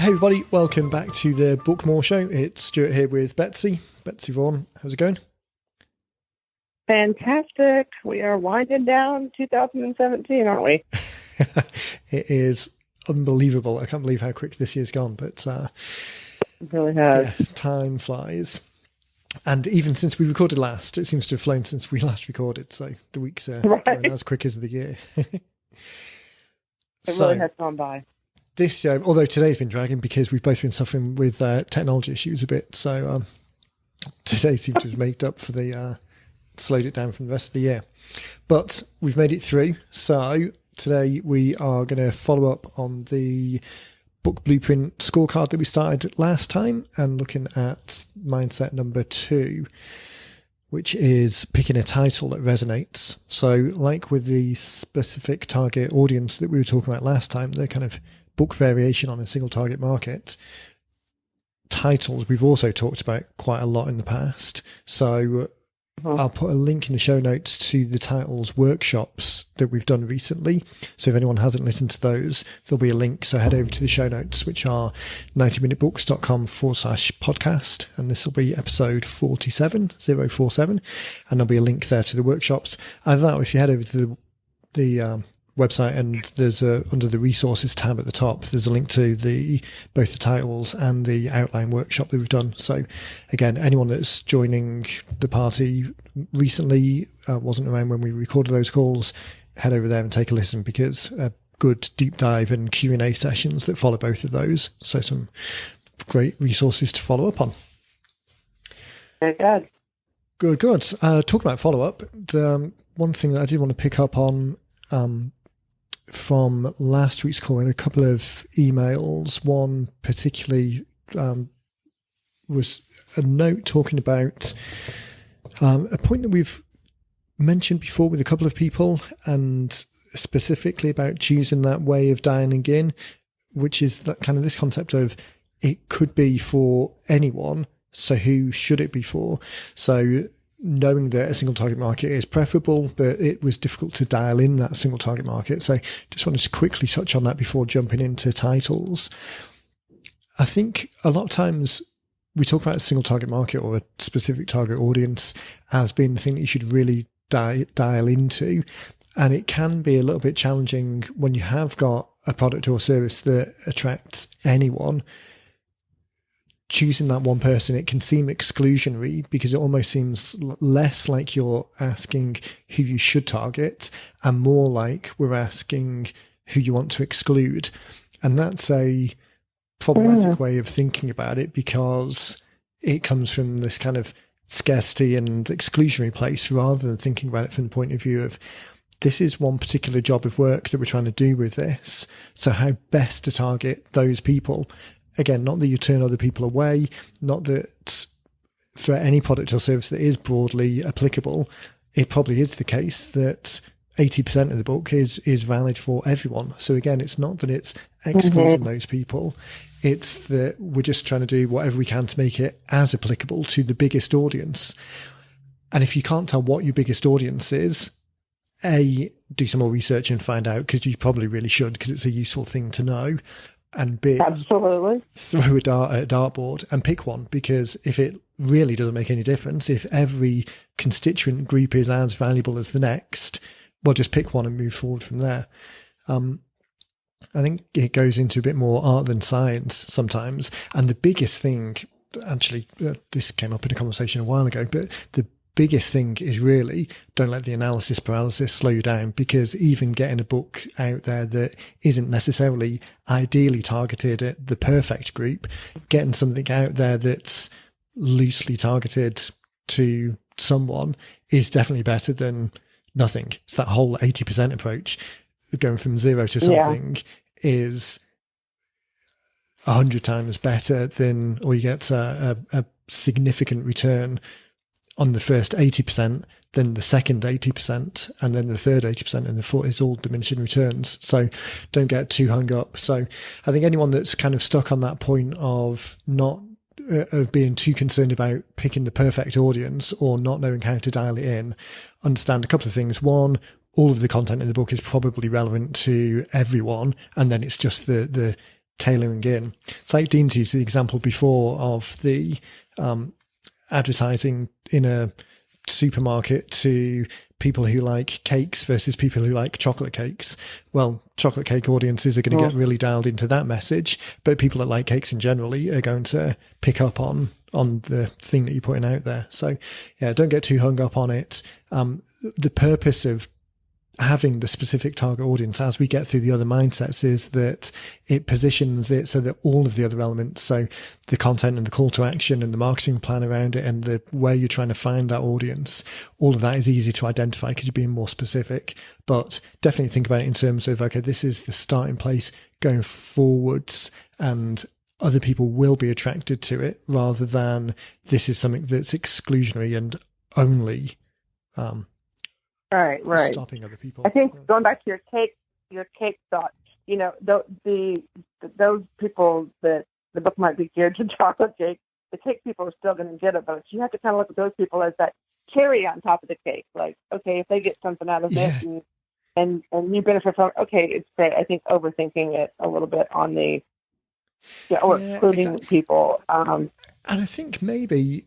Hey everybody, welcome back to the Bookmore Show. It's Stuart here with Betsy. Betsy Vaughan, how's it going? Fantastic. We are winding down 2017, aren't we? It is unbelievable. I can't believe how quick this year's gone, but It really has. yeah, time flies. And even since we recorded last, it seems to have flown since we last recorded, so the weeks are going as quick as the year. It really has gone by. This show, although today's been dragging because we've both been suffering with technology issues a bit, so today seems to have made up for the slowed it down from the rest of the year. But we've made it through, so today we are going to follow up on the book blueprint scorecard that we started last time and looking at mindset number 2, which is picking a title that resonates. So like with the specific target audience that we were talking about last time, the kind of book variation on a single target market, titles we've also talked about quite a lot in the past. So I'll put a link in the show notes to the titles workshops that we've done recently. So if anyone hasn't listened to those, there'll be a link. So head over to the show notes, which are 90minutebooks.com/podcast. And this will be episode 47, and there'll be a link there to the workshops. Either that, or if you head over to the website and there's under the resources tab at the top, there's a link to both the titles and the outline workshop that we've done. So again, anyone that's joining the party recently, wasn't around when we recorded those calls, head over there and take a listen, because a good deep dive and Q&A sessions that follow both of those. So some great resources to follow up on. Very good. Good. Talking about follow up, the one thing that I did want to pick up on, from last week's call, in a couple of emails, one particularly was a note talking about a point that we've mentioned before with a couple of people, and specifically about choosing that way of dialing in, which is that kind of this concept of it could be for anyone, so who should it be for? So knowing that a single target market is preferable, but it was difficult to dial in that single target market. So just wanted to quickly touch on that before jumping into titles. I think a lot of times we talk about a single target market or a specific target audience as being the thing that you should really dial into. And it can be a little bit challenging when you have got a product or service that attracts anyone. Choosing that one person, it can seem exclusionary because it almost seems less like you're asking who you should target and more like we're asking who you want to exclude. And that's a problematic way of thinking about it, because it comes from this kind of scarcity and exclusionary place, rather than thinking about it from the point of view of, this is one particular job of work that we're trying to do with this. So how best to target those people? Again, not that you turn other people away, not that for any product or service that is broadly applicable, it probably is the case that 80% of the book is valid for everyone. So again, it's not that it's excluding those people. It's that we're just trying to do whatever we can to make it as applicable to the biggest audience. And if you can't tell what your biggest audience is, A, do some more research and find out, because you probably really should, because it's a useful thing to know. And B, absolutely, throw a dart at a dartboard and pick one, because if it really doesn't make any difference, if every constituent group is as valuable as the next, well, just pick one and move forward from there. I think it goes into a bit more art than science sometimes. And the biggest thing, actually, this came up in a conversation a while ago, but the biggest thing is really, don't let the analysis paralysis slow you down, because even getting a book out there that isn't necessarily ideally targeted at the perfect group, getting something out there that's loosely targeted to someone is definitely better than nothing. It's that whole 80% approach. Going from zero to something is 100 times better than, or you get a significant return on the first 80%, then the second 80%, and then the third 80%, and the fourth is all diminishing returns. So don't get too hung up. So I think anyone that's kind of stuck on that point of not of being too concerned about picking the perfect audience or not knowing how to dial it in, understand a couple of things. One, all of the content in the book is probably relevant to everyone, and then it's just the tailoring in. It's like Dean's used the example before of the advertising in a supermarket to people who like cakes versus people who like chocolate cakes. Well, chocolate cake audiences are going to get really dialed into that message, but people that like cakes in generally are going to pick up on the thing that you're putting out there. So yeah, don't get too hung up on it. The purpose of having the specific target audience as we get through the other mindsets is that it positions it so that all of the other elements, so the content and the call to action and the marketing plan around it and the where you're trying to find that audience, all of that is easy to identify because you're being more specific. But definitely think about it in terms of, okay, this is the starting place going forwards and other people will be attracted to it, rather than this is something that's exclusionary and only right. stopping other people. I think going back to your cake thought, you know, those people that the book might be geared to chocolate cake, the cake people are still going to get it, but you have to kind of look at those people as that cherry on top of the cake. Like, okay, if they get something out of this and you benefit from it, okay, it's great. I think overthinking it a little bit on the excluding people. And I think maybe,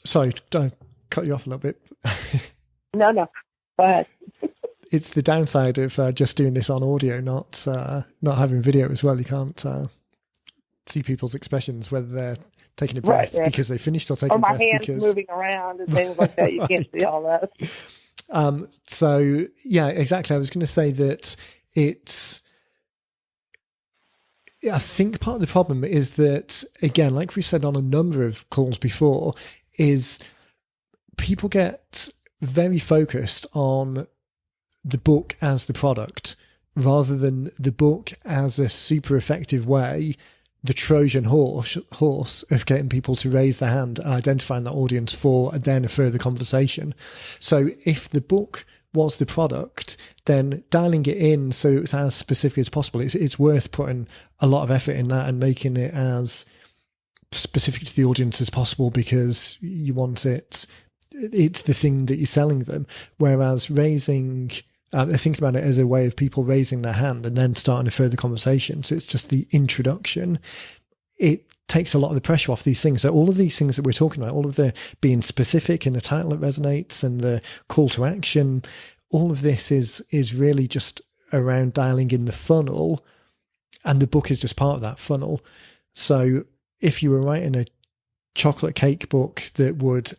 sorry, don't cut you off a little bit. No, go ahead. It's the downside of just doing this on audio, not having video as well. You can't see people's expressions, whether they're taking a breath because they finished or taking a breath. Or my hands moving around and things like that. You can't see all that. So, yeah, exactly. I was going to say that I think part of the problem is that, again, like we said on a number of calls before, is people get very focused on the book as the product rather than the book as a super effective way, the Trojan horse of getting people to raise their hand, identifying that audience for then a further conversation. So if the book was the product, then dialing it in so it's as specific as possible. It's worth putting a lot of effort in that and making it as specific to the audience as possible because you want it's the thing that you're selling them. Whereas thinking about it as a way of people raising their hand and then starting a further conversation. So it's just the introduction. It takes a lot of the pressure off these things. So all of these things that we're talking about, all of the being specific in the title that resonates and the call to action, all of this is really just around dialing in the funnel, and the book is just part of that funnel. So if you were writing a chocolate cake book that would,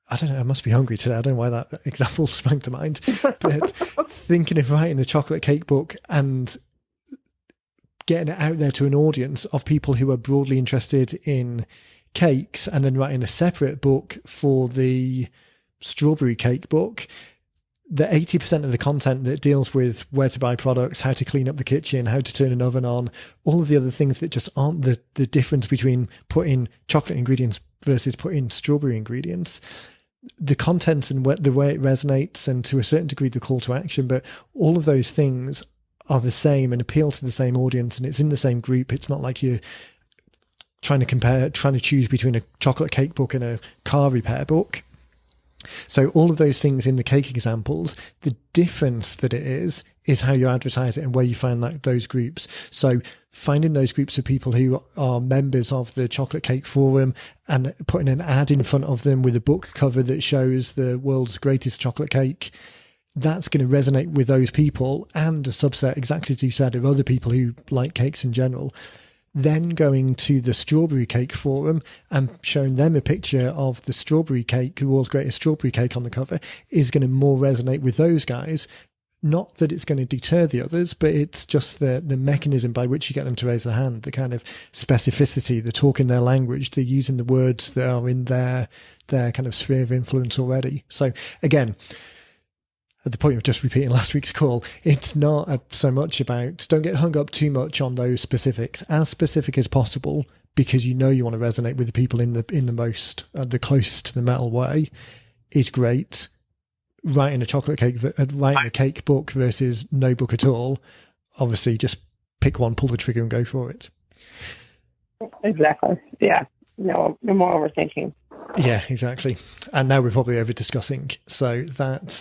I don't know, I must be hungry today. I don't know why that example sprang to mind, but thinking of writing a chocolate cake book and getting it out there to an audience of people who are broadly interested in cakes, and then writing a separate book for the strawberry cake book, the 80% of the content that deals with where to buy products, how to clean up the kitchen, how to turn an oven on, all of the other things that just aren't the difference between putting chocolate ingredients versus putting strawberry ingredients. The content and the way it resonates, and to a certain degree the call to action, but all of those things are the same and appeal to the same audience, and it's in the same group. It's not like you're trying to choose between a chocolate cake book and a car repair book. So all of those things in the cake examples, the difference that it is how you advertise it and where you find those groups. So finding those groups of people who are members of the chocolate cake forum and putting an ad in front of them with a book cover that shows the world's greatest chocolate cake, that's going to resonate with those people and a subset, exactly as you said, of other people who like cakes in general. Then going to the strawberry cake forum and showing them a picture of the strawberry cake, the world's greatest strawberry cake on the cover, is going to more resonate with those guys. Not that it's going to deter the others, but it's just the mechanism by which you get them to raise their hand, the kind of specificity, the talk in their language, the using the words that are in their kind of sphere of influence already. So again, at the point of just repeating last week's call, it's not so much about, don't get hung up too much on those specifics, as specific as possible, because you know you want to resonate with the people in the most, the closest to the metal way is great. Writing a cake book versus no book at all, obviously just pick one, pull the trigger and go for it. Exactly. Yeah. No more overthinking. Yeah, exactly. And now we're probably over discussing, so that's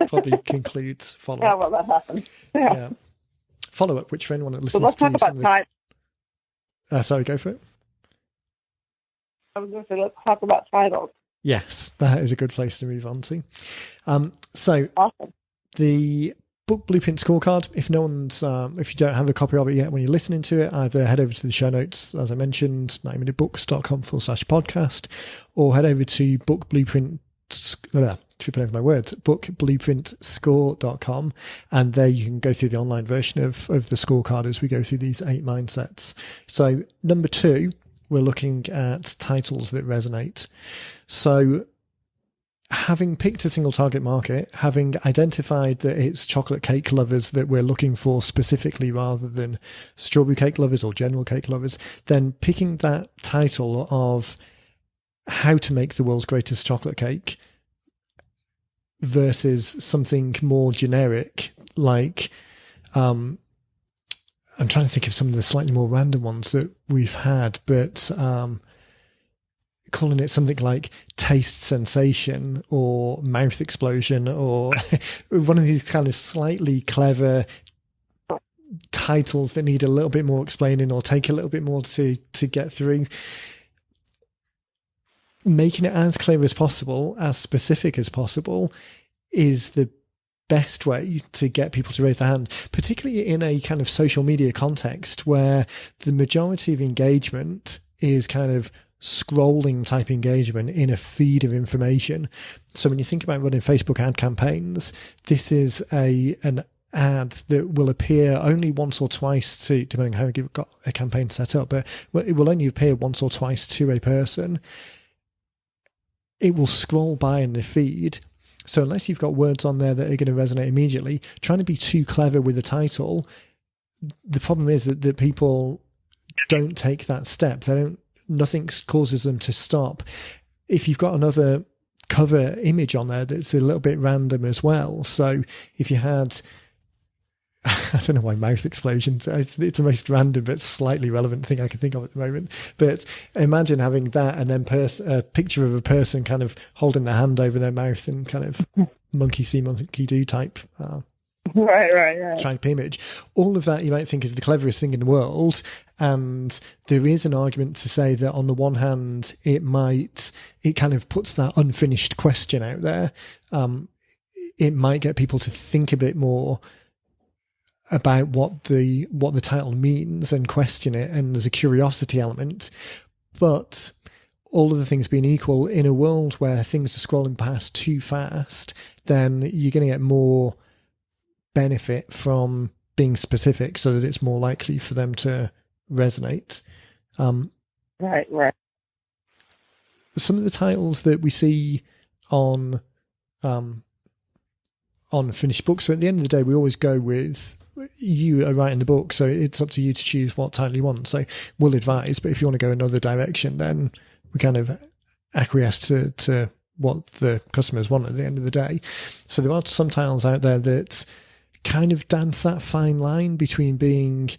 probably concludes follow-up. Yeah, well, that happened. Yeah. follow-up, which for anyone that So listens let's to talk about some of time. sorry, go for it. I was going to say, let's talk about titles. Yes, that is a good place to move on to. So Awesome. the book blueprint scorecard, if if you don't have a copy of it yet when you're listening to it, either head over to the show notes, as I mentioned, 90minutebooks.com/podcast, or head over to tripping over my words, bookblueprintscore.com, and there you can go through the online version of the scorecard as we go through these 8 mindsets. So number 2, we're looking at titles that resonate. So having picked a single target market, having identified that it's chocolate cake lovers that we're looking for specifically rather than strawberry cake lovers or general cake lovers, then picking that title of how to make the world's greatest chocolate cake versus something more generic, like I'm trying to think of some of the slightly more random ones that we've had, but calling it something like taste sensation or mouth explosion or one of these kind of slightly clever titles that need a little bit more explaining or take a little bit more to get through. Making it as clear as possible, as specific as possible, is the best way to get people to raise their hand, particularly in a kind of social media context where the majority of engagement is kind of scrolling type engagement in a feed of information. So when you think about running Facebook ad campaigns, this is an ad that will appear only once or twice to, depending on how you've got a campaign set up, but it will only appear once or twice to a person. It will scroll by in the feed. So unless you've got words on there that are going to resonate immediately, trying to be too clever with the title, the problem is that people don't take that step. Nothing causes them to stop. If you've got another cover image on there that's a little bit random as well. So if you had, I don't know why mouth explosions, it's the most random but slightly relevant thing I can think of at the moment. But imagine having that and then a picture of a person kind of holding their hand over their mouth and kind of monkey see, monkey do type right. type image. All of that you might think is the cleverest thing in the world. And there is an argument to say that on the one hand, it kind of puts that unfinished question out there. It might get people to think a bit more about what the title means and question it, and there's a curiosity element. But all of the things being equal, in a world where things are scrolling past too fast, then you're going to get more benefit from being specific so that it's more likely for them to resonate. Right. Some of the titles that we see on finished books, so at the end of the day, we always go with, you are writing the book, so it's up to you to choose what title you want. So we'll advise, but if you want to go another direction, then we kind of acquiesce to what the customers want at the end of the day. So there are some titles out there that kind of dance that fine line between being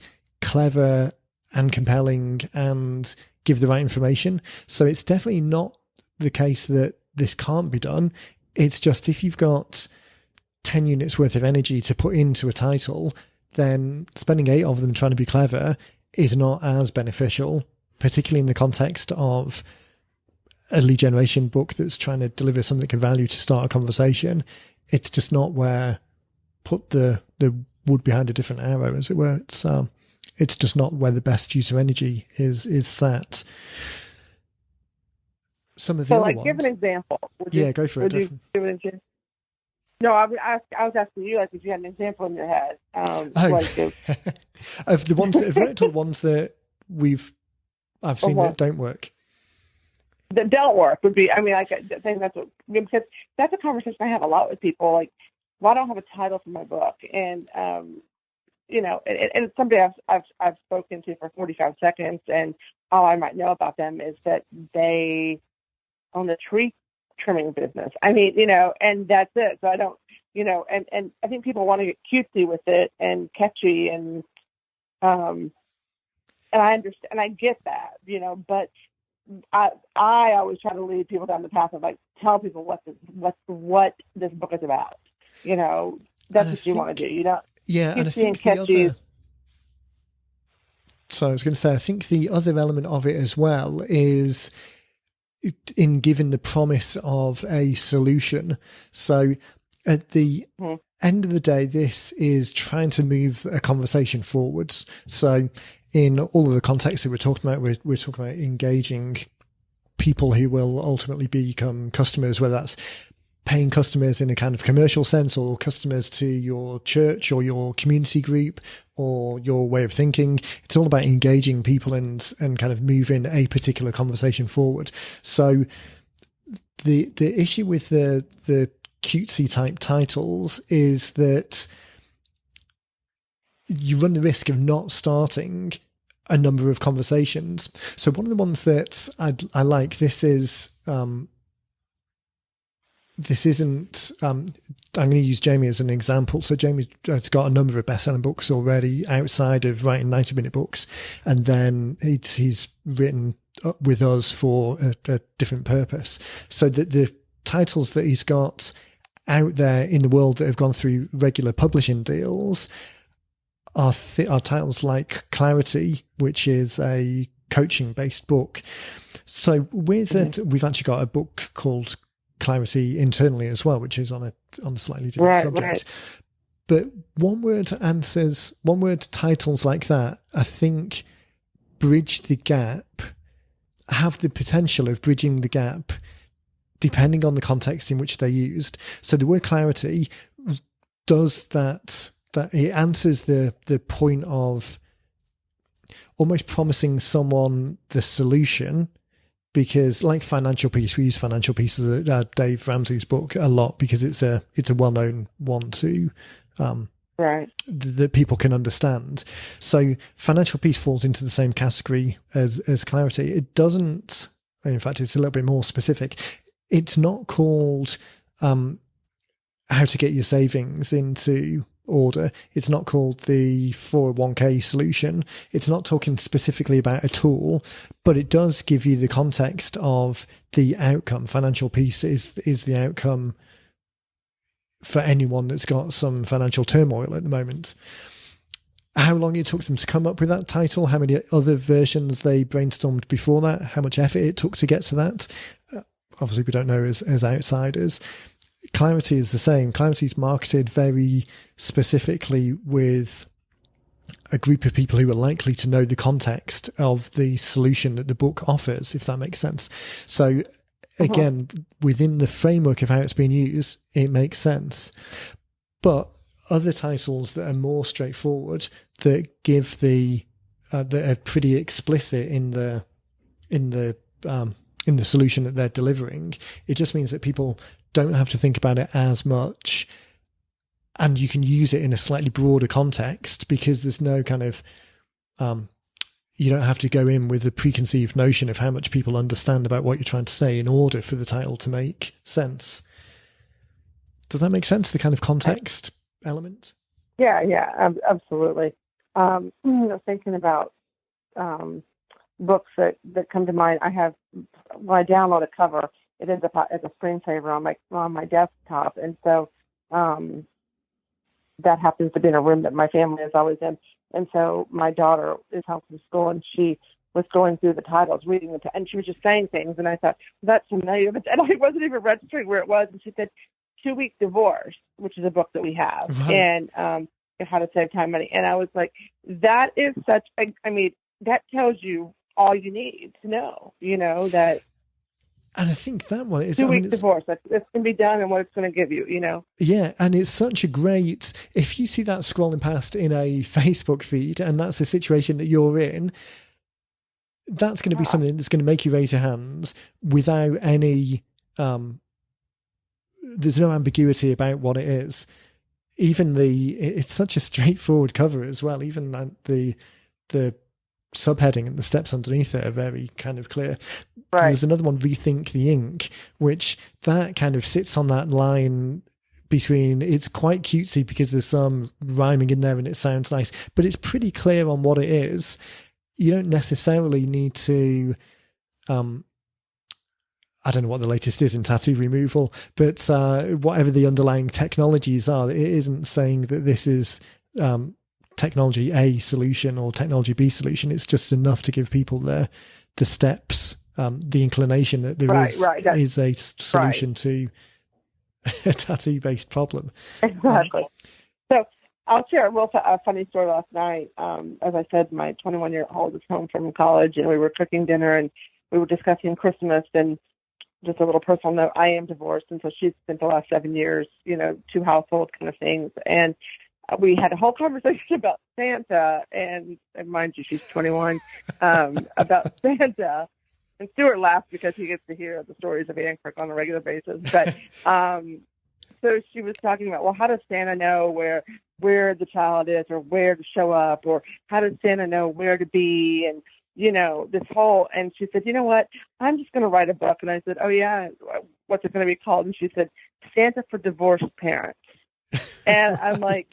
clever and compelling and give the right information. So it's definitely not the case that this can't be done. It's just if you've got 10 units worth of energy to put into a title, then spending 8 of them trying to be clever is not as beneficial, particularly in the context of a lead generation book that's trying to deliver something of value to start a conversation. It's just not where put the wood behind a different arrow, as it were. It's just not where the best use of energy is sat. Some of the other ones. Give an example. Go for it. Give an example? No, I was asking you, like, if you had an example in your head. Of the ones that have worked or ones that I've seen that don't work. That don't work would be, I think because that's a conversation I have a lot with people. Like, well, I don't have a title for my book, and and it's somebody I've spoken to for 45 seconds, and all I might know about them is that they own a tree trimming business. And that's it. So I don't, and I think people want to get cutesy with it and catchy, and I understand, and I get that, but I always try to lead people down the path of, like, tell people what this book is about. That's what you want to do. Yeah, and I think catchy. So I was going to say, I think the other element of it as well is in giving the promise of a solution. So at the end of the day, this is trying to move a conversation forwards. So in all of the contexts that we're talking about, we're talking about engaging people who will ultimately become customers, whether that's paying customers in a kind of commercial sense, or customers to your church or your community group or your way of thinking. It's all about engaging people and kind of moving a particular conversation forward. So the issue with the cutesy type titles is that you run the risk of not starting a number of conversations. So one of the ones that I like, this isn't, I'm going to use Jamie as an example. So Jamie has got a number of best-selling books already outside of writing 90-minute books. And then he's written with us for a different purpose. So the titles that he's got out there in the world that have gone through regular publishing deals are titles like Clarity, which is a coaching-based book. So with it, we've actually got a book called Clarity internally as well, which is on a slightly different subject. Right. But one word titles like that, I think, bridge the gap, have the potential of bridging the gap depending on the context in which they're used. So the word clarity does that it answers the point of almost promising someone the solution. Because like Financial Peace, we use Financial Peace as Dave Ramsey's book a lot because it's a well-known one to right that people can understand. So Financial Peace falls into the same category as Clarity. It doesn't. In fact, it's a little bit more specific. It's not called How to Get Your Savings into Order. It's not called the 401k solution. It's not talking specifically about a tool, but it does give you the context of the outcome. Financial peace is the outcome for anyone that's got some financial turmoil at the moment. How long it took them to come up with that title, how many other versions they brainstormed before that, how much effort it took to get to that. Obviously, we don't know as outsiders. Clarity is the same. Clarity is marketed very specifically with a group of people who are likely to know the context of the solution that the book offers, if that makes sense. So again, within the framework of how it's being used, it makes sense. But other titles that are more straightforward, that give that are pretty explicit in the solution that they're delivering, it just means that people don't have to think about it as much, and you can use it in a slightly broader context because there's no kind of you don't have to go in with a preconceived notion of how much people understand about what you're trying to say in order for the title to make sense. Does that make sense, the kind of context element? Yeah, absolutely. I was thinking about books that come to mind. I download a cover. It ends up as a screensaver on my desktop, and so that happens to be in a room that my family is always in. And so my daughter is home from school, and she was going through the titles, reading them, and she was just saying things, and I thought, that's familiar, and I wasn't even registering where it was. And she said, 2 Week Divorce, which is a book that we have, and How to Save Time, Money. And I was like, that is that tells you all you need to know, that. And I think that one is 2 Week Divorce. It's going to be done and what it's going to give you, Yeah, and it's such a great. If you see that scrolling past in a Facebook feed, and that's the situation that you're in, that's going to be something that's going to make you raise your hands without any. There's no ambiguity about what it is. Even it's such a straightforward cover as well. Even the subheading and the steps underneath it are very kind of clear. Right. There's another one, Rethink the Ink, which that kind of sits on that line between, it's quite cutesy because there's some rhyming in there and it sounds nice, but it's pretty clear on what it is. You don't necessarily need to, I don't know what the latest is in tattoo removal, but whatever the underlying technologies are, it isn't saying that this is technology A solution or technology B solution. It's just enough to give people the steps, the inclination that there is a solution to a tattoo-based problem. Exactly. So I'll share a funny story last night. As I said, my 21-year-old was home from college, and we were cooking dinner, and we were discussing Christmas. And just a little personal note, I am divorced, and so she's spent the last 7 years, two household kind of things. And we had a whole conversation about Santa, and mind you, she's 21, about Santa. And Stuart laughs because he gets to hear the stories of Hancock on a regular basis. But so she was talking about, well, how does Santa know where the child is, or where to show up, or how does Santa know where to be, and this whole. And she said, you know what? I'm just going to write a book. And I said, oh yeah, what's it going to be called? And she said, Santa for Divorced Parents. And I'm like,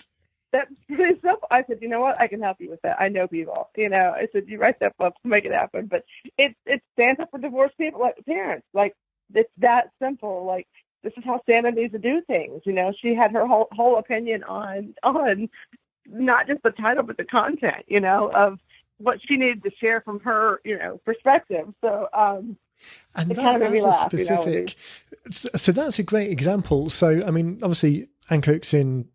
that's pretty simple. I said, you know what? I can help you with that. I know people. I said, you write that book, make it happen. But it's Santa for divorced people, like parents. Like, it's that simple. Like, this is how Santa needs to do things. She had her whole opinion on not just the title, but the content. Of what she needed to share from her, perspective. So, and that's a specific. So that's a great example. So, I mean, obviously, Anne Cook's in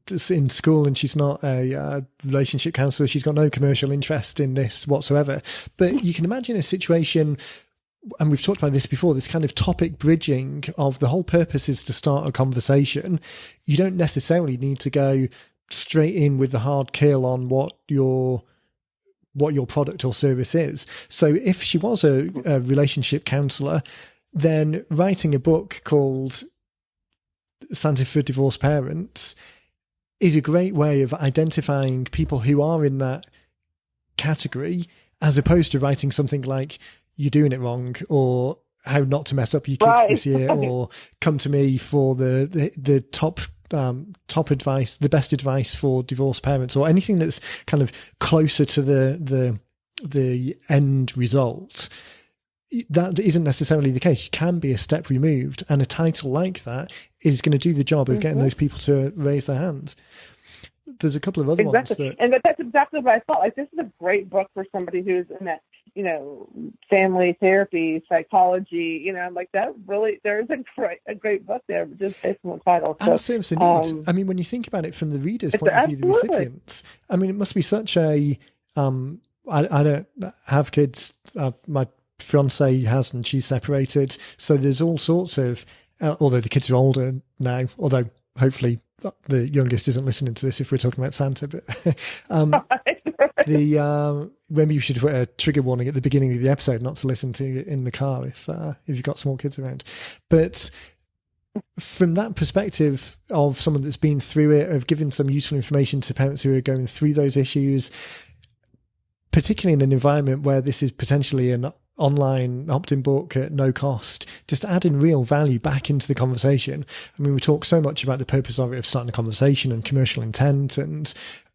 school, and she's not a relationship counsellor. She's got no commercial interest in this whatsoever. But you can imagine a situation, and we've talked about this before, this kind of topic bridging of the whole purpose is to start a conversation. You don't necessarily need to go straight in with the hard kill on what your product or service is. So if she was a relationship counsellor, then writing a book called Santa for Divorced Parents is a great way of identifying people who are in that category, as opposed to writing something like you're doing it wrong, or how not to mess up your kids this year, or come to me for the top advice, the best advice for divorced parents, or anything that's kind of closer to the end result. That isn't necessarily the case. You can be a step removed, and a title like that is going to do the job of getting those people to raise their hand. There's a couple of other ones and that's exactly what I thought. Like, this is a great book for somebody who's in that, family therapy, psychology, like that. Really, there is a great book there, just based on the title. So, and serves a need. I mean, when you think about it from the reader's point of view, the recipients, I mean, it must be such a, I don't have kids. My fiance hasn't, she's separated. So there's all sorts of, although the kids are older now, although hopefully the youngest isn't listening to this if we're talking about Santa, but maybe you should put a trigger warning at the beginning of the episode not to listen to in the car if you've got small kids around. But from that perspective of someone that's been through it, of giving some useful information to parents who are going through those issues, particularly in an environment where this is potentially an online opt-in book at no cost, just adding real value back into the conversation. I mean, we talk so much about the purpose of it, of starting a conversation and commercial intent and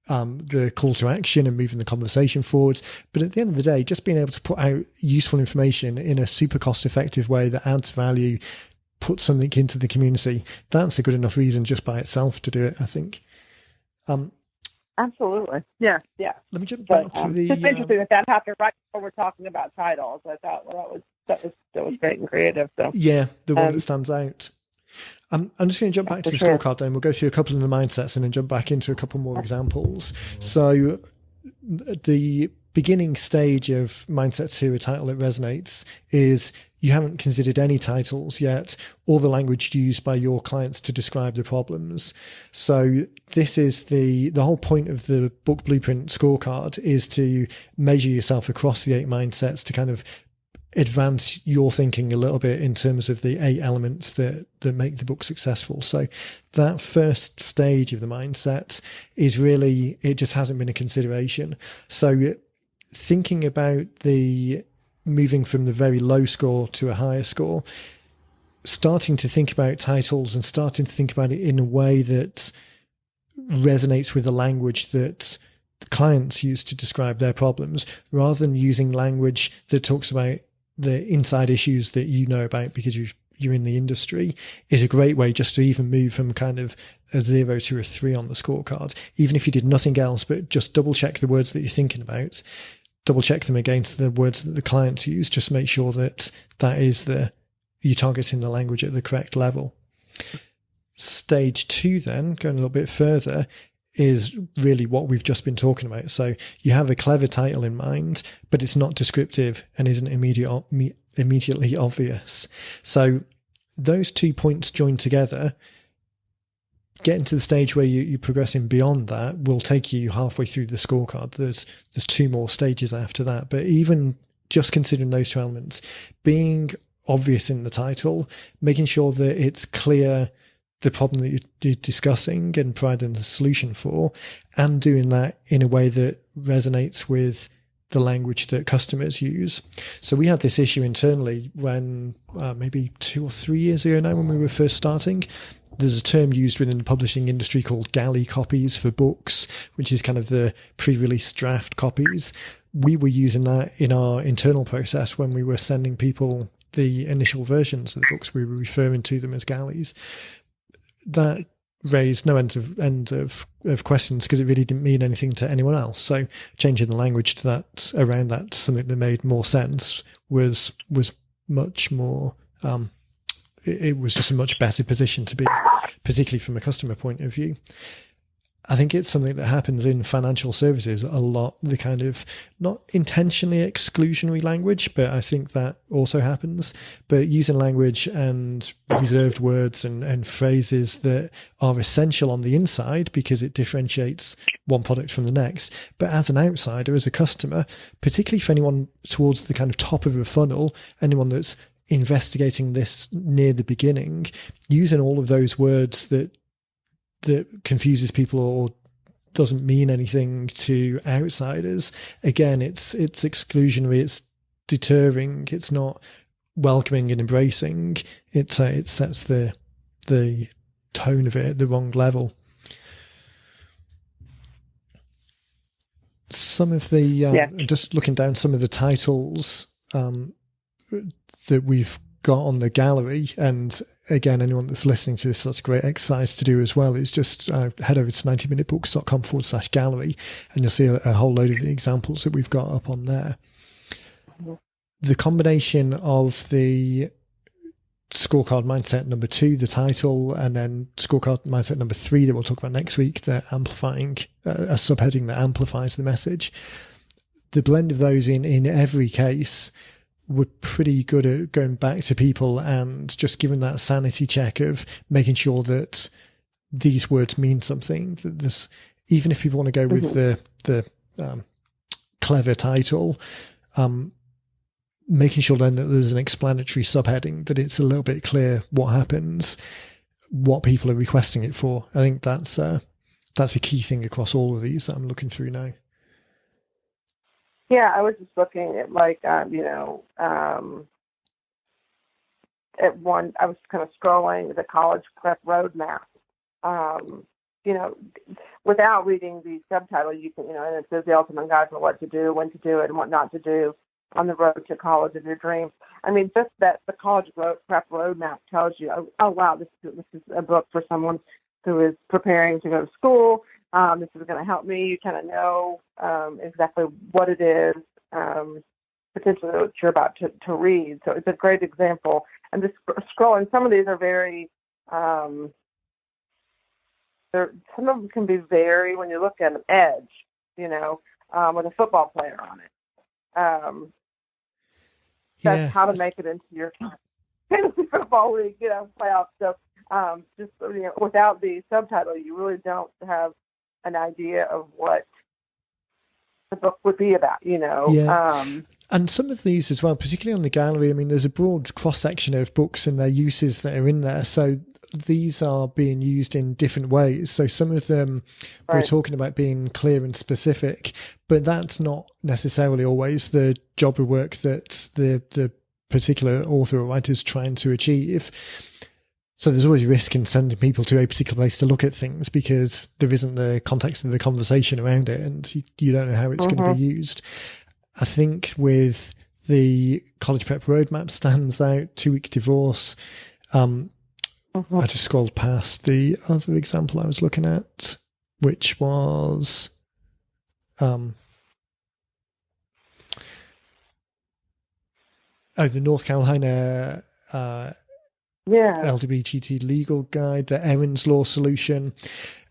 the call to action and moving the conversation forward. But at the end of the day, just being able to put out useful information in a super cost-effective way that adds value, puts something into the community, that's a good enough reason just by itself to do it, I think. Absolutely. Yeah. Let me jump back to the... Just interesting that happened right before we're talking about titles. I thought, well, that was great and creative. So yeah, the one that stands out. I'm just going to jump back to the scorecard then. We'll go through a couple of the mindsets and then jump back into a couple more examples. So the beginning stage of Mindset 2, a title that resonates, is you haven't considered any titles yet, or the language used by your clients to describe the problems. So this is the whole point of the book blueprint scorecard, is to measure yourself across the 8 mindsets to kind of advance your thinking a little bit in terms of the 8 elements that make the book successful. So that first stage of the mindset is really, it just hasn't been a consideration. So thinking about the moving from the very low score to a higher score, starting to think about titles and starting to think about it in a way that resonates with the language that the clients use to describe their problems, rather than using language that talks about the inside issues that you know about because you've you're in the industry, is a great way just to even move from kind of a 0 to a 3 on the scorecard. Even if you did nothing else, but just double check the words that you're thinking about, double check them against the words that the clients use, just make sure that is you're targeting the language at the correct level. Stage 2 then, going a little bit further, is really what we've just been talking about. So you have a clever title in mind, but it's not descriptive and isn't immediately obvious. So those 2 points joined together, getting to the stage where you're progressing beyond that, will take you halfway through the scorecard. There's 2 more stages after that. But even just considering those 2 elements, being obvious in the title, making sure that it's clear the problem that you're discussing and providing the solution for, and doing that in a way that resonates with the language that customers use. So we had this issue internally when maybe 2 or 3 years ago now, when we were first starting. There's a term used within the publishing industry called galley copies for books, which is kind of the pre-release draft copies. We were using that in our internal process when we were sending people the initial versions of the books. We were referring to them as galleys. That raised no end of questions, because it really didn't mean anything to anyone else. So changing the language to that, around that, something that made more sense was much more. It was just a much better position to be, particularly from a customer point of view. I think it's something that happens in financial services a lot, the kind of not intentionally exclusionary language, but I think that also happens. But using language and reserved words and phrases that are essential on the inside because it differentiates one product from the next. But as an outsider, as a customer, particularly for anyone towards the kind of top of a funnel, anyone that's investigating this near the beginning, using all of those words that confuses people or doesn't mean anything to outsiders, again, it's exclusionary, it's deterring, it's not welcoming and embracing. It sets the tone of it at the wrong level. Some of the just looking down some of the titles that we've got on the gallery, and again, anyone that's listening to this, that's a great exercise to do as well, is just head over to 90minutebooks.com/gallery, and you'll see a whole load of the examples that we've got up on there. The combination of the scorecard mindset number 2, the title, and then scorecard mindset number 3 that we'll talk about next week, the amplifying, a subheading that amplifies the message. The blend of those in every case, we're pretty good at going back to people and just giving that sanity check of making sure that these words mean something. That this, even if people want to go with the clever title, making sure then that there's an explanatory subheading, that it's a little bit clear what happens, what people are requesting it for. I think that's a key thing across all of these that I'm looking through now. Yeah, I was just looking at at one, I was kind of scrolling the college prep roadmap, without reading the subtitle, you can, and it says the ultimate guide for what to do, when to do it, and what not to do on the road to college of your dreams. I mean, just that the college prep roadmap tells you, oh wow, this is a book for someone who is preparing to go to school. This is going to help me. You kind of know exactly what it is, potentially what you're about to read. So it's a great example. And just scrolling, some of these are very, some of them can be very, when you look at an edge, with a football player on it. That's how to make it into your fantasy football league, playoffs. So just without the subtitle, you really don't have an idea of what the book would be about, And some of these as well, particularly on the gallery, I mean, there's a broad cross-section of books and their uses that are in there. So these are being used in different ways. So some of them we're talking about being clear and specific, but that's not necessarily always the job of work that the particular author or writer is trying to achieve. So there's always risk in sending people to a particular place to look at things because there isn't the context of the conversation around it, and you don't know how it's going to be used. I think with The college prep roadmap stands out. 2-week divorce. I just scrolled past the other example I was looking at, which was the North Carolina LGBT legal guide, the Erin's Law solution.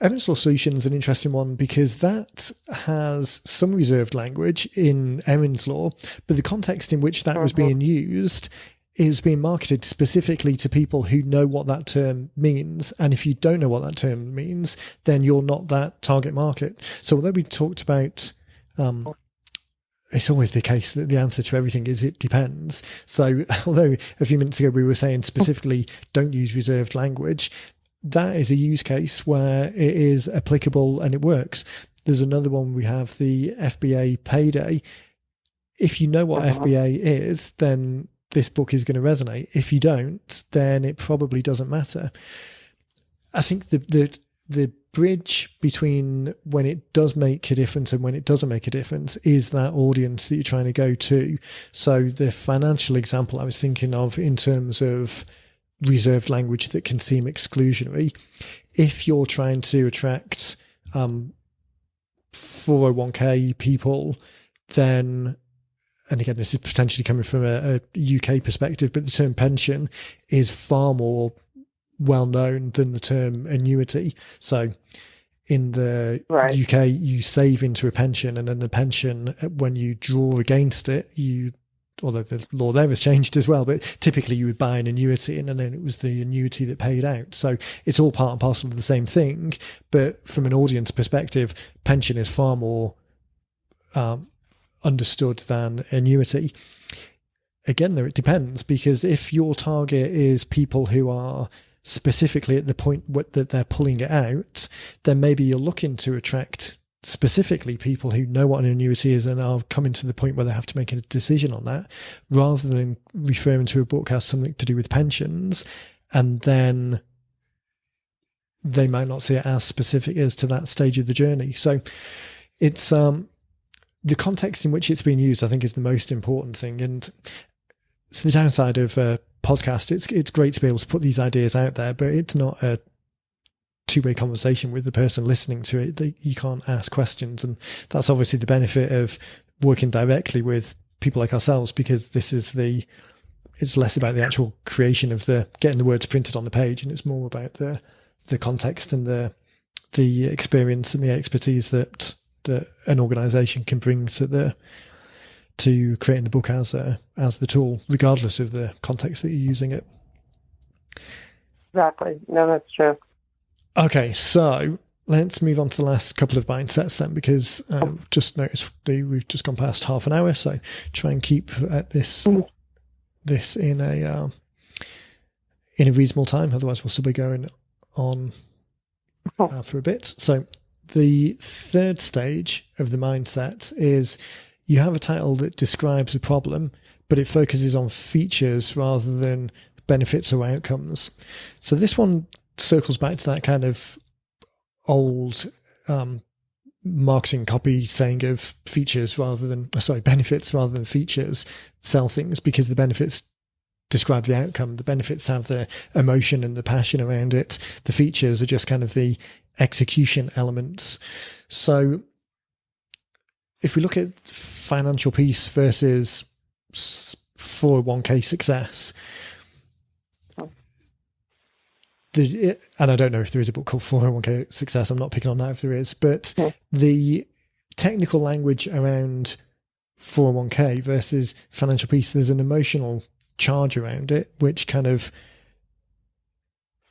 Erin's Law solution is an interesting one because that has some reserved language in Erin's Law, but the context in which that was being used is being marketed specifically to people who know what that term means. And if you don't know what that term means, then you're not that target market. So although we talked about, it's always the case that the answer to everything is it depends. So although a few minutes ago we were saying specifically don't use reserved language, that is a use case where it is applicable and it works. There's another one we have, the FBA payday. If you know what FBA is, then this book is going to resonate. If you don't, then it probably doesn't matter. I think the bridge between when it does make a difference and when it doesn't make a difference is that audience that you're trying to go to. So the financial example I was thinking of in terms of reserved language that can seem exclusionary, if you're trying to attract 401k people, then, and again, this is potentially coming from a UK perspective, but the term pension is far more well known than the term annuity. So in the UK, you save into a pension, and then the pension, when you draw against it, although the law there has changed as well, but typically you would buy an annuity and then it was the annuity that paid out. So it's all part and parcel of the same thing. But from an audience perspective, pension is far more understood than annuity. Again, though, it depends, because if your target is people who are specifically at the point that they're pulling it out, then maybe you're looking to attract specifically people who know what an annuity is and are coming to the point where they have to make a decision on that, rather than referring to a book as something to do with pensions, and then they might not see it as specific as to that stage of the journey. So it's the context in which it's being used, I think, is the most important thing. And so the downside of a podcast, it's great to be able to put these ideas out there, but it's not a two-way conversation with the person listening to it. You can't ask questions. And that's obviously the benefit of working directly with people like ourselves, because it's less about the actual creation of getting the words printed on the page, and it's more about the context and the experience and the expertise that an organization can bring to creating the book as the tool, regardless of the context that you're using it. Exactly. No, that's true. Okay, so let's move on to the last couple of mindsets then, because I've just noticed we've just gone past half an hour, so try and keep at this in a reasonable time. Otherwise, we'll still be going on for a bit. So the third stage of the mindset is you have a title that describes a problem, but it focuses on features rather than benefits or outcomes. So this one circles back to that kind of old marketing copy saying of benefits rather than features sell things, because the benefits describe the outcome. The benefits have the emotion and the passion around it. The features are just kind of the execution elements. So if we look at financial peace versus 401k success, and I don't know if there is a book called 401k Success. I'm not picking on that if there is, but the technical language around 401k versus financial peace, there's an emotional charge around it, which kind of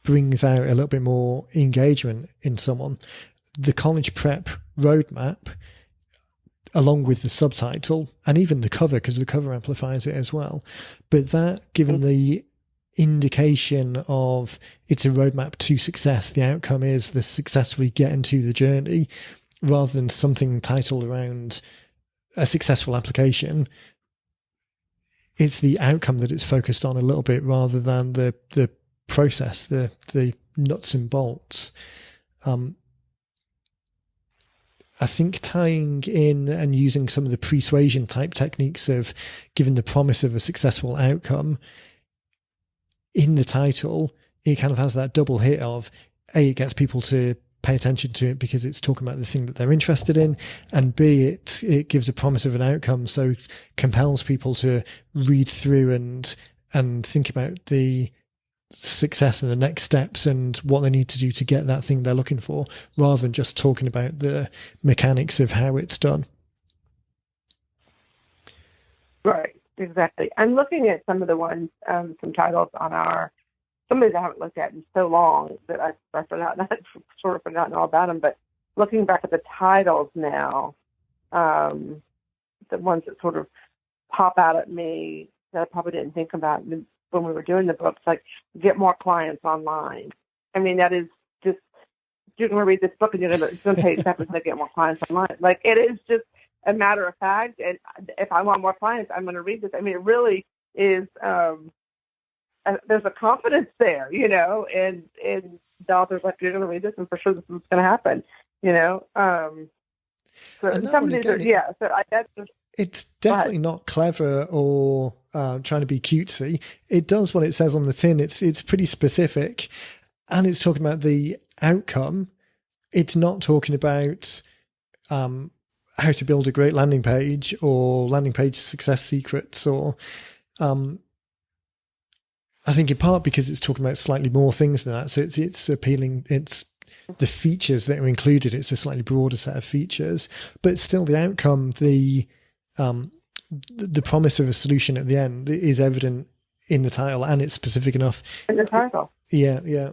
brings out a little bit more engagement in someone. The college prep roadmap, along with the subtitle and even the cover, because the cover amplifies it as well, but that, given the indication of it's a roadmap to success, the outcome is the successfully get into the journey, rather than something titled around a successful application, it's the outcome that it's focused on a little bit, rather than the process, the nuts and bolts. I think tying in and using some of the pre-suasion type techniques of giving the promise of a successful outcome in the title, it kind of has that double hit of A, it gets people to pay attention to it because it's talking about the thing that they're interested in, and B, it gives a promise of an outcome, so it compels people to read through and think about the success and the next steps and what they need to do to get that thing they're looking for, rather than just talking about the mechanics of how it's done. Right, exactly. I'm looking at some of the ones, some titles on some of these I haven't looked at in so long that I've sort of forgotten all about them, but looking back at the titles now, the ones that sort of pop out at me that I probably didn't think about when we were doing the books, like get more clients online. I mean, that is just, you're going to read this book and you're going to pay steps to get more clients online. Like, it is just a matter of fact. And if I want more clients, I'm going to read this. I mean, it really is, there's a confidence there, and the author's like, you're going to read this and for sure this is going to happen, So some of these are, so that's just, it's definitely not clever or trying to be cutesy. It does what it says on the tin. It's pretty specific, and it's talking about the outcome. It's not talking about how to build a great landing page or landing page success secrets, or I think in part because it's talking about slightly more things than that. So it's appealing. It's the features that are included. It's a slightly broader set of features, but still the outcome, the promise of a solution at the end is evident in the title, and it's specific enough. In the title. Yeah. I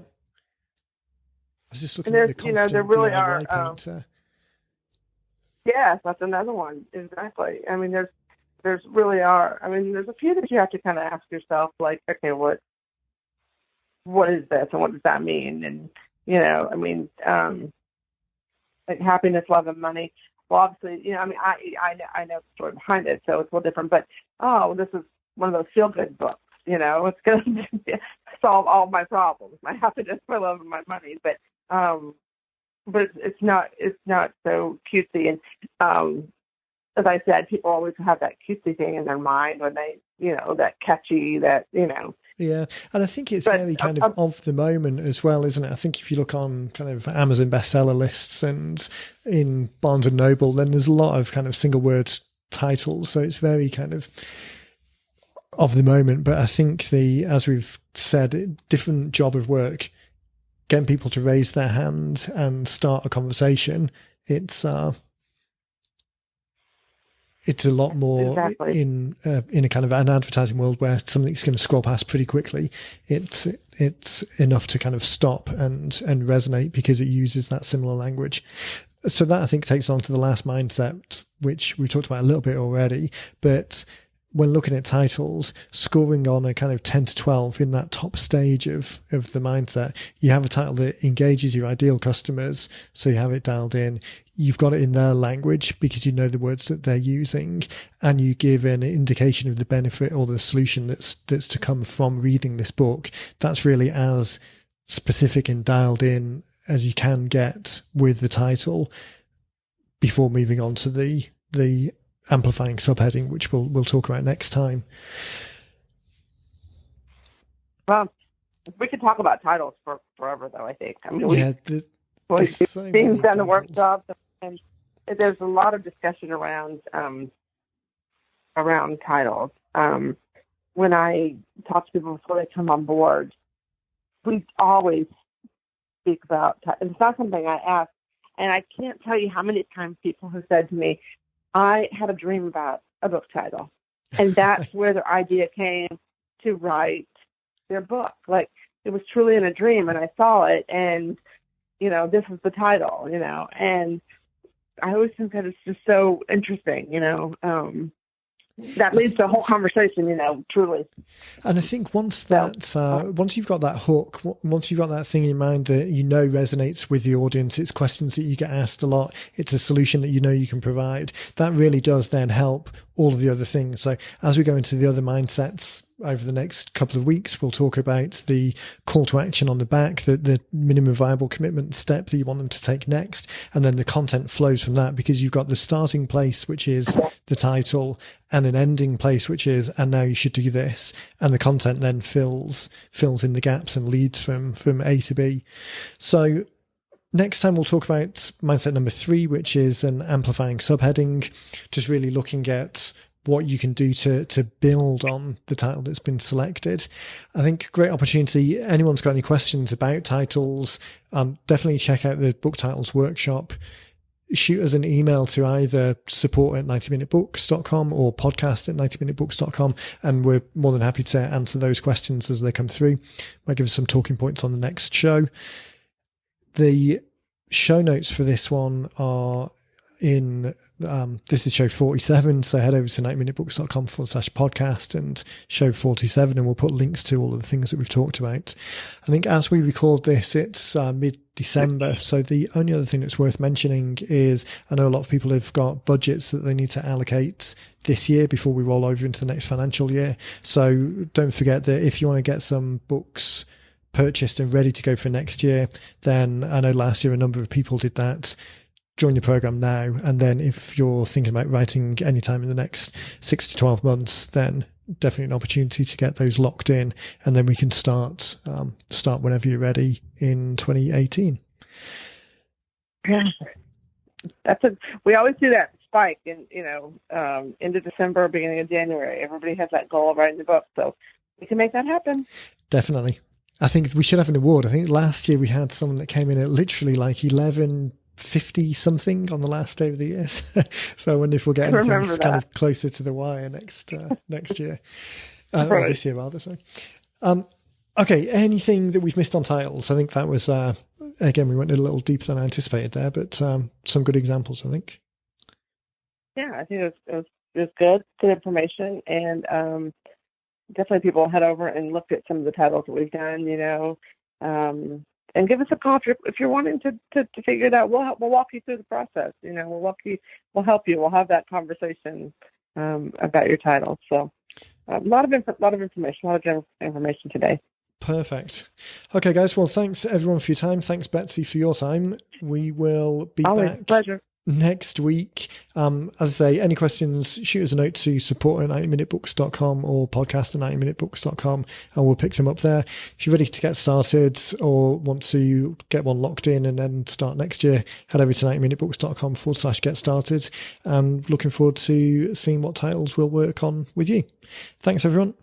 was just looking at the confident there really DIY painter. Yes, that's another one. Exactly. I mean, there's really are. I mean, there's a few that you have to kind of ask yourself, like, okay, what is this, and what does that mean? And I mean, like happiness, love, and money. Well, obviously, I mean, I know the story behind it, so it's a little different. But this is one of those feel-good books. It's going to solve all my problems, my happiness, my love, and my money. But it's not so cutesy. And as I said, people always have that cutesy thing in their mind when they, that catchy, that. Yeah, and I think it's very kind of the moment as well, isn't it? I think if you look on kind of Amazon bestseller lists and in Barnes and Noble, then there's a lot of kind of single word titles. So it's very kind of the moment. But I think as we've said, different job of work, getting people to raise their hand and start a conversation, it's a lot more in a kind of an advertising world where something's going to scroll past pretty quickly. It's enough to kind of stop and resonate because it uses that similar language. So that I think takes on to the last mindset, which we talked about a little bit already. But when looking at titles, scoring on a kind of 10 to 12 in that top stage of the mindset, you have a title that engages your ideal customers. So you have it dialed in. You've got it in their language because you know the words that they're using, and you give an indication of the benefit or the solution that's to come from reading this book. That's really as specific and dialed in as you can get with the title before moving on to the amplifying subheading, which we'll talk about next time. Well, we could talk about titles for forever, though. I think. I mean, we've done the workshops, and there's a lot of discussion around titles. When I talk to people before they come on board, we always speak about. It's not something I ask, and I can't tell you how many times people have said to me, I had a dream about a book title. And that's where their idea came to write their book. Like, it was truly in a dream, and I saw it, and, this is the title, and I always think that it's just so interesting, that leads to a whole conversation, truly. And I think once you've got that hook, once you've got that thing in mind that resonates with the audience, it's questions that you get asked a lot, it's a solution that you can provide, that really does then help all of the other things. So as we go into the other mindsets over the next couple of weeks. We'll talk about the call to action on the back, the minimum viable commitment step that you want them to take next. And then the content flows from that, because you've got the starting place, which is the title, and an ending place, which is, and now you should do this. And the content then fills in the gaps and leads from A to B. So next time we'll talk about mindset number 3, which is an amplifying subheading, just really looking at what you can do to build on the title that's been selected. I think great opportunity. Anyone's got any questions about titles, definitely check out the book titles workshop. Shoot us an email to either support@90minutebooks.com or podcast@90minutebooks.com, and we're more than happy to answer those questions as they come through. Might give us some talking points on the next show. The show notes for this one are in, this is show 47, so head over to 90minutebooks.com/podcast and show 47, and we'll put links to all of the things that we've talked about. I think as we record this, it's mid-December, so the only other thing that's worth mentioning is I know a lot of people have got budgets that they need to allocate this year before we roll over into the next financial year. So don't forget that if you want to get some books purchased and ready to go for next year, then I know last year a number of people did that. Join the program now, and then if you're thinking about writing anytime in the next 6 to 12 months, then definitely an opportunity to get those locked in, and then we can start whenever you're ready in 2018. Yeah, we always do that spike in into December, beginning of January. Everybody has that goal of writing the book, so we can make that happen. Definitely. I think we should have an award. I think last year we had someone that came in at literally like 11:50 something on the last day of the year. So I wonder if we'll get anything kind of closer to the wire next year. Right. Or this year rather, sorry. Okay, anything that we've missed on titles? I think that was, again, we went a little deeper than I anticipated there, but some good examples, I think. Yeah, I think it was good information, and definitely people head over and look at some of the titles that we've done, and give us a call if you're wanting to figure it out. We'll walk you through the process. We'll help you. We'll have that conversation about your title. So a lot of information, a lot of general information today. Perfect. Okay, guys. Well, thanks everyone for your time. Thanks, Betsy, for your time. We will be back. Pleasure. Next week. As I say, any questions, shoot us a note to support@90minutebooks.com or podcast@90minutebooks.com, and we'll pick them up there. If you're ready to get started or want to get one locked in and then start next year, head over to 90minutebooks.com/get started. And looking forward to seeing what titles we'll work on with you. Thanks, everyone.